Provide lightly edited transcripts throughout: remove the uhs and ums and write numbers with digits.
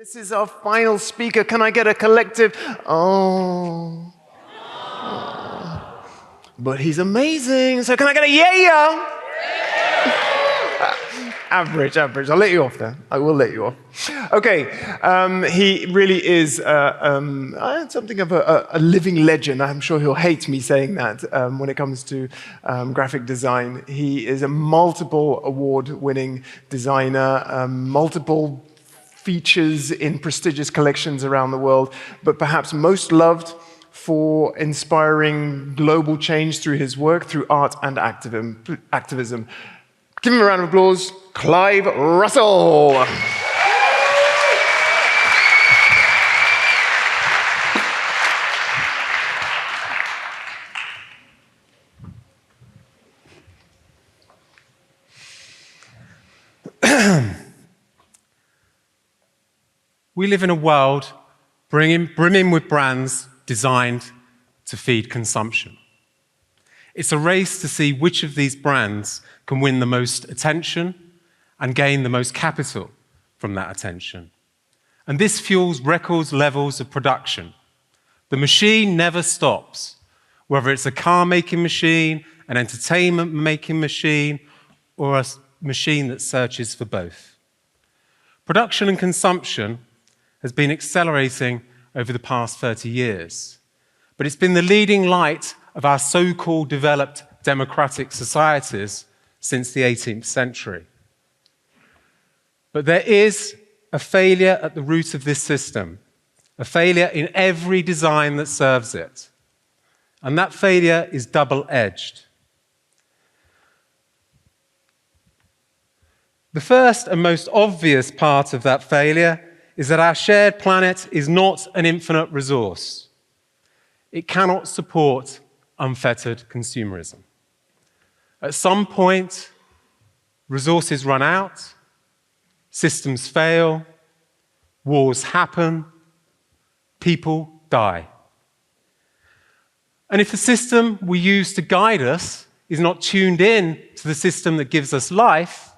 This is our final speaker. Can I get a collective? Oh. But he's amazing. So can I get a yeah? Average. I'll let you off there. I will let you off. Okay. He really is something of a living legend. I'm sure he'll hate me saying that when it comes to graphic design. He is a multiple award-winning designer, multiple features in prestigious collections around the world, but perhaps most loved for inspiring global change through his work, through art and activism. Give him a round of applause, Clive Russell. We live in a world brimming with brands designed to feed consumption. It's a race to see which of these brands can win the most attention and gain the most capital from that attention. And this fuels record levels of production. The machine never stops, whether it's a car-making machine, an entertainment-making machine, or a machine that searches for both. Production and consumption has been accelerating over the past 30 years. But it's been the leading light of our so-called developed democratic societies since the 18th century. But there is a failure at the root of this system, a failure in every design that serves it. And that failure is double-edged. The first and most obvious part of that failure is that our shared planet is not an infinite resource. It cannot support unfettered consumerism. At some point, resources run out, systems fail, wars happen, people die. And if the system we use to guide us is not tuned in to the system that gives us life,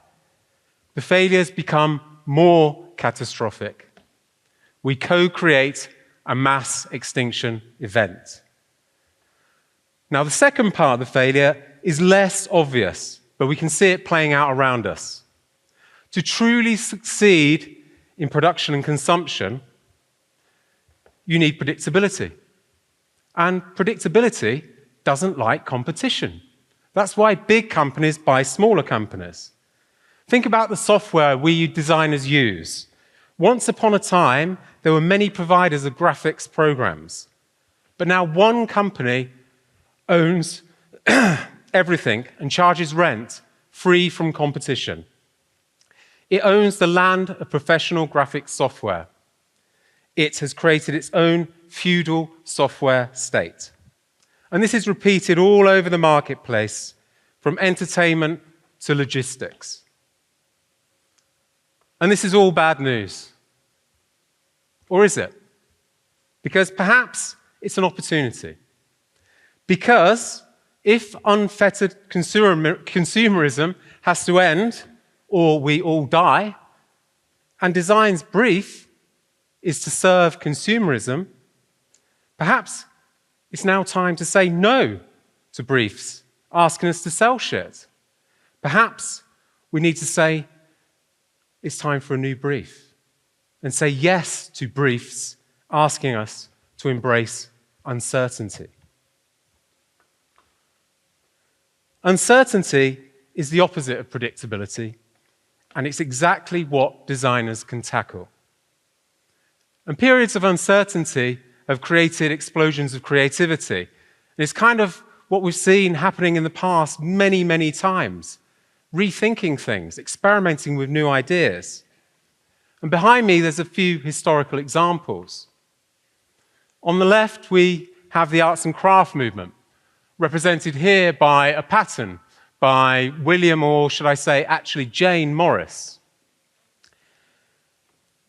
the failures become more catastrophic. We co-create a mass extinction event. Now, the second part of the failure is less obvious, but we can see it playing out around us. To truly succeed in production and consumption, you need predictability. And predictability doesn't like competition. That's why big companies buy smaller companies. Think about the software we designers use. Once upon a time, there were many providers of graphics programs. But now one company owns everything and charges rent free from competition. It owns the land of professional graphics software. It has created its own feudal software state. And this is repeated all over the marketplace, from entertainment to logistics. And this is all bad news. Or is it? Because perhaps it's an opportunity. Because if unfettered consumerism has to end, or we all die, and design's brief is to serve consumerism, perhaps it's now time to say no to briefs asking us to sell shit. Perhaps we need to say it's time for a new brief and say yes to briefs asking us to embrace uncertainty. Uncertainty is the opposite of predictability, and it's exactly what designers can tackle. And periods of uncertainty have created explosions of creativity. And it's kind of what we've seen happening in the past many, many times. Rethinking things, experimenting with new ideas. And behind me, there's a few historical examples. On the left, we have the arts and craft movement, represented here by a pattern by William, or should I say, actually Jane Morris.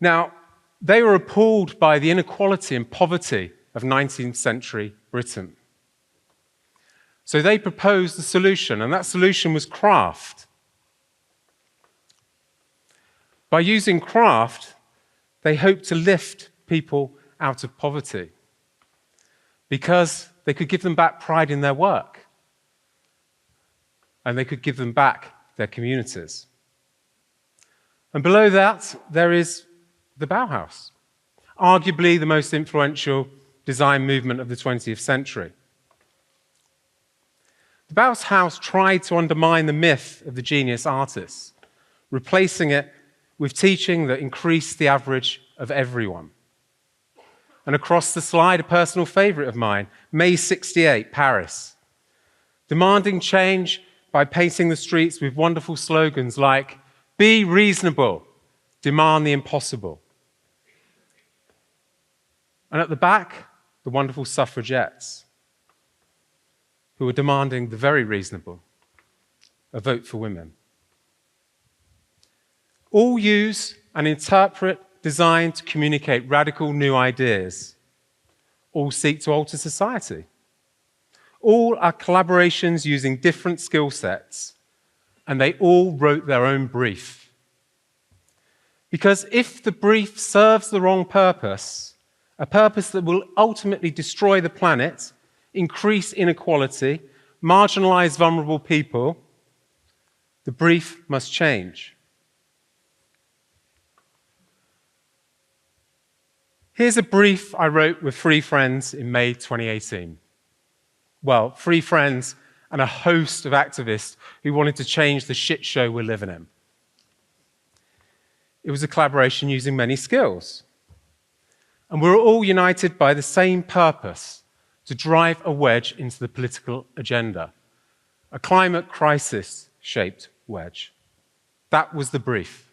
Now, they were appalled by the inequality and poverty of 19th century Britain. So they proposed a solution, and that solution was craft. By using craft, They hoped to lift people out of poverty because they could give them back pride in their work and they could give them back their communities. And below that, there is the Bauhaus, arguably the most influential design movement of the 20th century. The Bauhaus tried to undermine the myth of the genius artists, replacing it with teaching that increased the average of everyone. And across the slide, a personal favorite of mine, May 68, Paris, demanding change by painting the streets with wonderful slogans like, "Be reasonable, demand the impossible." And at the back, the wonderful suffragettes, who were demanding the very reasonable, a vote for women. All use and interpret designed to communicate radical new ideas. All seek to alter society. All are collaborations using different skill sets, and they all wrote their own brief. Because if the brief serves the wrong purpose, a purpose that will ultimately destroy the planet, increase inequality, marginalize vulnerable people, the brief must change. Here's a brief I wrote with 3 friends in May 2018. Well, 3 friends and a host of activists who wanted to change the shit show we're living in. It was a collaboration using many skills. And we're all united by the same purpose, to drive a wedge into the political agenda, a climate crisis-shaped wedge. That was the brief.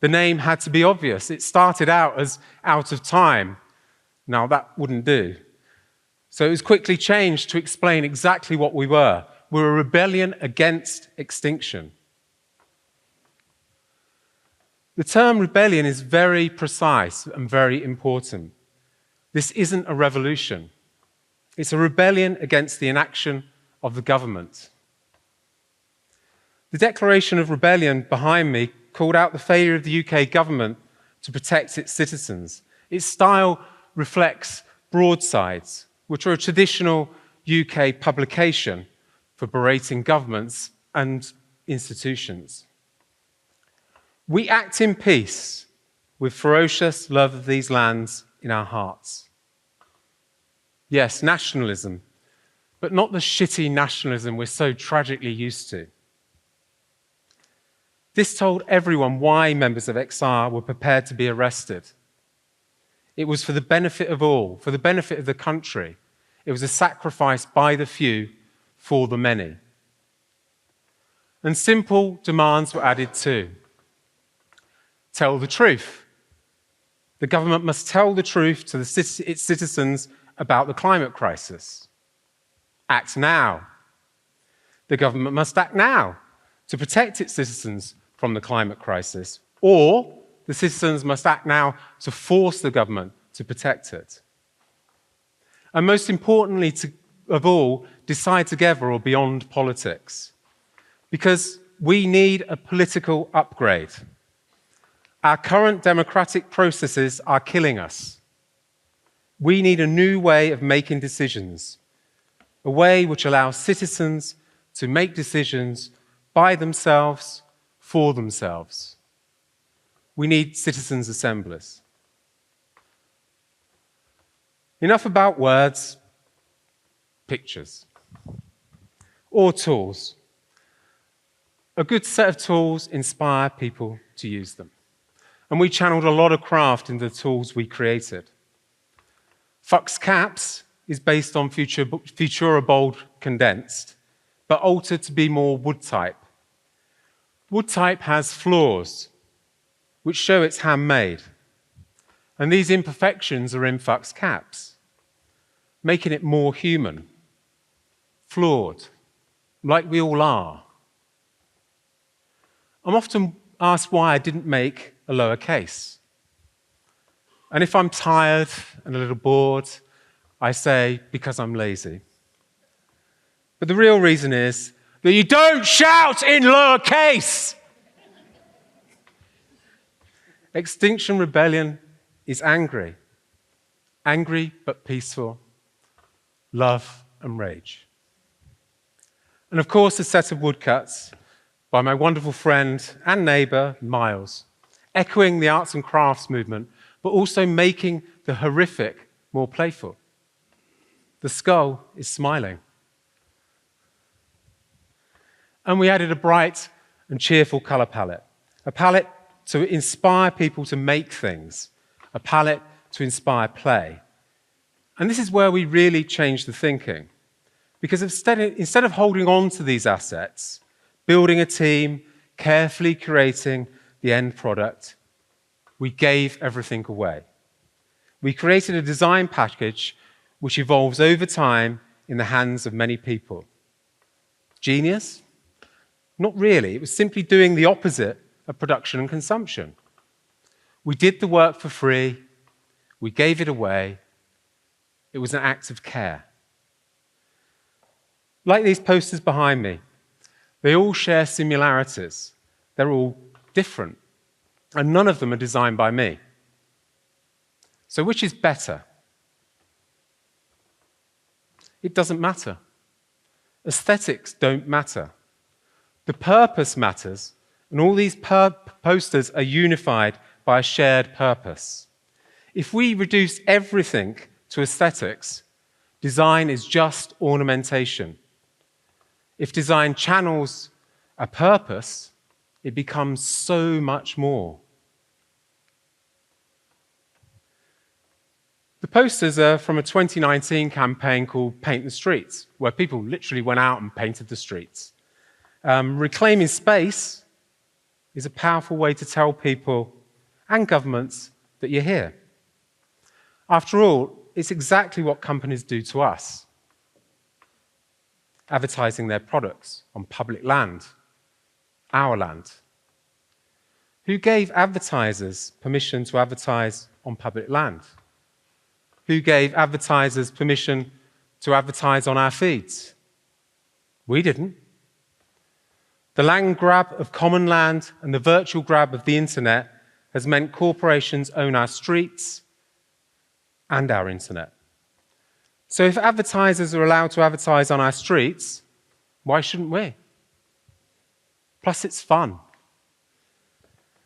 The name had to be obvious. It started out as Out of Time. Now, that wouldn't do. So it was quickly changed to explain exactly what we were. We're a rebellion against extinction. The term rebellion is very precise and very important. This isn't a revolution. It's a rebellion against the inaction of the government. The Declaration of Rebellion behind me called out the failure of the UK government to protect its citizens. Its style reflects broadsides, which are a traditional UK publication for berating governments and institutions. We act in peace with ferocious love of these lands in our hearts. Yes, nationalism, but not the shitty nationalism we're so tragically used to. This told everyone why members of XR were prepared to be arrested. It was for the benefit of all, for the benefit of the country. It was a sacrifice by the few for the many. And simple demands were added too. Tell the truth. The government must tell the truth to its citizens about the climate crisis. Act now. The government must act now to protect its citizens from the climate crisis, or the citizens must act now to force the government to protect it. And most importantly of all, decide together or beyond politics. Because we need a political upgrade. Our current democratic processes are killing us. We need a new way of making decisions, a way which allows citizens to make decisions by themselves, for themselves. We need citizens' assemblies. Enough about words, pictures, or tools. A good set of tools inspire people to use them. And we channeled a lot of craft into the tools we created. Fux Caps is based on Futura Bold condensed, but altered to be more wood type. Wood type has flaws, which show it's handmade. And these imperfections are in Fux Caps, making it more human, flawed, like we all are. I'm often asked why I didn't make a lowercase. And if I'm tired and a little bored, I say, because I'm lazy. But the real reason is that you don't shout in lowercase. Extinction Rebellion is angry. Angry but peaceful. Love and rage. And of course, a set of woodcuts by my wonderful friend and neighbour, Miles, echoing the arts and crafts movement, but also making the horrific more playful. The skull is smiling. And we added a bright and cheerful colour palette, a palette to inspire people to make things, a palette to inspire play. And this is where we really changed the thinking. Because instead of holding on to these assets, building a team, carefully curating the end product, we gave everything away. We created a design package which evolves over time in the hands of many people. Genius? Not really. It was simply doing the opposite of production and consumption. We did the work for free. We gave it away. It was an act of care. Like these posters behind me, they all share similarities. They're all different, and none of them are designed by me. So which is better? It doesn't matter. Aesthetics don't matter. The purpose matters, and all these posters are unified by a shared purpose. If we reduce everything to aesthetics, design is just ornamentation. If design channels a purpose, it becomes so much more. The posters are from a 2019 campaign called Paint the Streets, where people literally went out and painted the streets. Reclaiming space is a powerful way to tell people and governments that you're here. After all, it's exactly what companies do to us, advertising their products on public land, our land. Who gave advertisers permission to advertise on public land? Who gave advertisers permission to advertise on our feeds? We didn't. The land grab of common land and the virtual grab of the internet has meant corporations own our streets and our internet. So if advertisers are allowed to advertise on our streets, why shouldn't we? Plus, it's fun.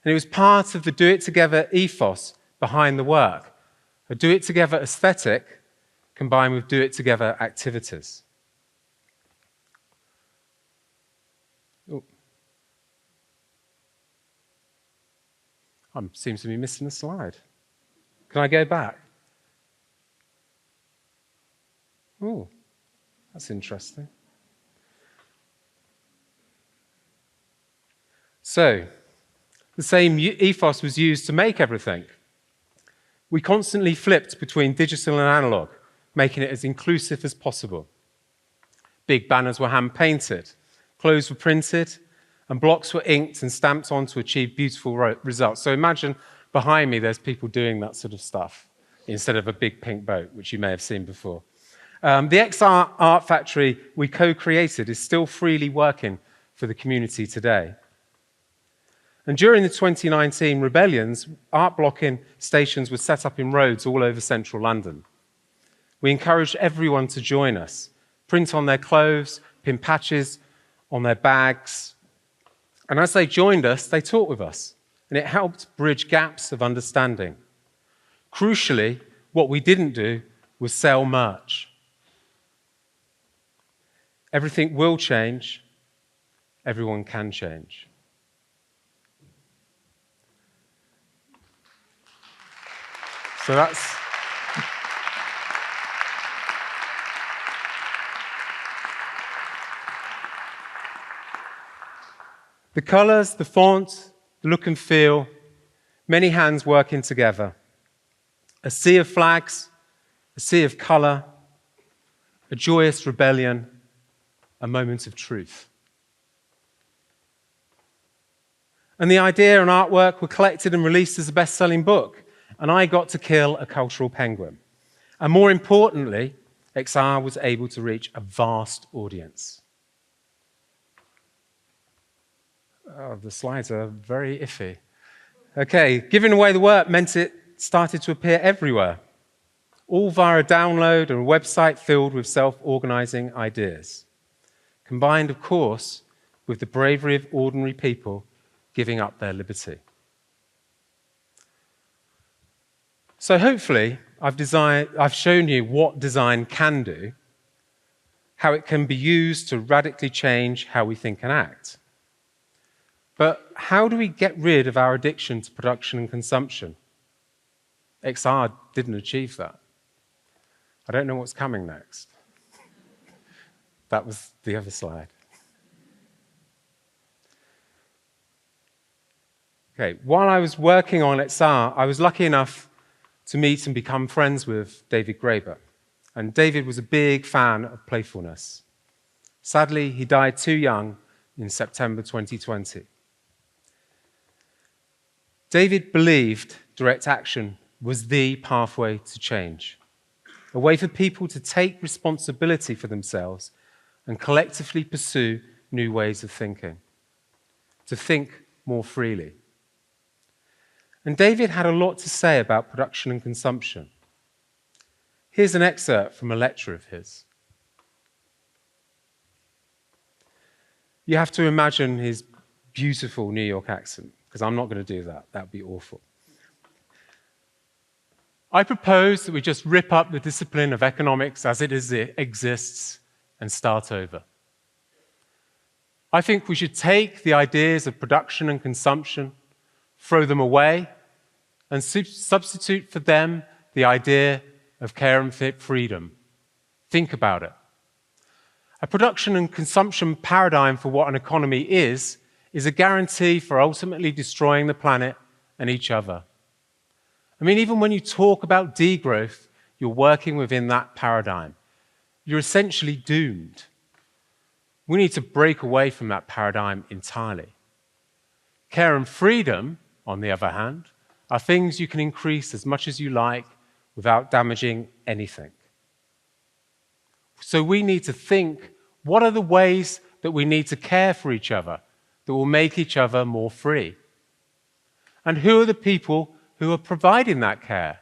And it was part of the do-it-together ethos behind the work, a do-it-together aesthetic combined with do-it-together activities. I seem to be missing a slide. Can I go back? Oh, that's interesting. So, the same ethos was used to make everything. We constantly flipped between digital and analog, making it as inclusive as possible. Big banners were hand-painted, clothes were printed, and blocks were inked and stamped on to achieve beautiful results. So imagine behind me there's people doing that sort of stuff instead of a big pink boat, which you may have seen before. The XR Art Factory we co-created is still freely working for the community today. And during the 2019 rebellions, art blocking stations were set up in roads all over central London. We encouraged everyone to join us, print on their clothes, pin patches on their bags. And as they joined us, they talked with us, and it helped bridge gaps of understanding. Crucially, what we didn't do was sell merch. Everything will change. Everyone can change. So that's... The colours, the font, the look and feel, many hands working together. A sea of flags, a sea of colour, a joyous rebellion, a moment of truth. And the idea and artwork were collected and released as a best-selling book, and I got to kill a cultural penguin. And more importantly, XR was able to reach a vast audience. Oh, the slides are very iffy. Okay, giving away the work meant it started to appear everywhere, all via a download and a website filled with self-organizing ideas, combined, of course, with the bravery of ordinary people giving up their liberty. So hopefully, I've shown you what design can do, how it can be used to radically change how we think and act. But how do we get rid of our addiction to production and consumption? XR didn't achieve that. I don't know what's coming next. That was the other slide. Okay, while I was working on XR, I was lucky enough to meet and become friends with David Graeber. And David was a big fan of playfulness. Sadly, he died too young in September 2020. David believed direct action was the pathway to change, a way for people to take responsibility for themselves and collectively pursue new ways of thinking, to think more freely. And David had a lot to say about production and consumption. Here's an excerpt from a lecture of his. You have to imagine his beautiful New York accent, because I'm not going to do that. That would be awful. I propose that we just rip up the discipline of economics as it exists and start over. I think we should take the ideas of production and consumption, throw them away, and substitute for them the idea of care and freedom. Think about it. A production and consumption paradigm for what an economy is a guarantee for ultimately destroying the planet and each other. I mean, even when you talk about degrowth, you're working within that paradigm. You're essentially doomed. We need to break away from that paradigm entirely. Care and freedom, on the other hand, are things you can increase as much as you like without damaging anything. So we need to think, what are the ways that we need to care for each other that will make each other more free? And who are the people who are providing that care?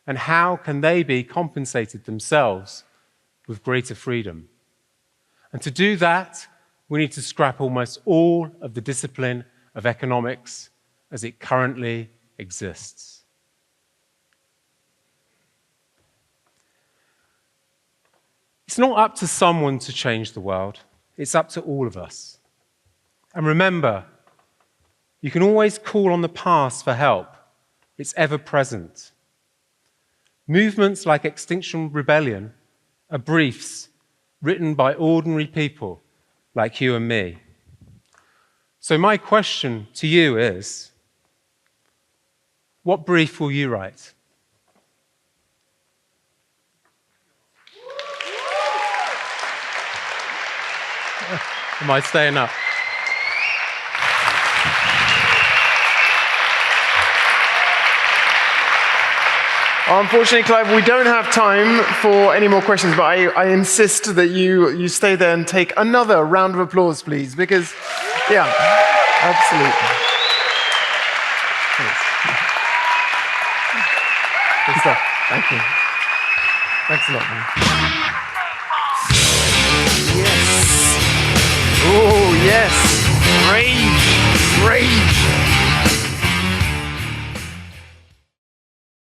And how can they be compensated themselves with greater freedom? And to do that, we need to scrap almost all of the discipline of economics as it currently exists. It's not up to someone to change the world. It's up to all of us. And remember, you can always call on the past for help. It's ever present. Movements like Extinction Rebellion are briefs written by ordinary people like you and me. So my question to you is, what brief will you write? Am I staying up? Unfortunately, Clive, we don't have time for any more questions, but I insist that you stay there and take another round of applause, please, because, yeah, absolutely. Thanks. Good stuff. Thank you. Thanks a lot, man. Yes. Oh, yes. Rage. Rage.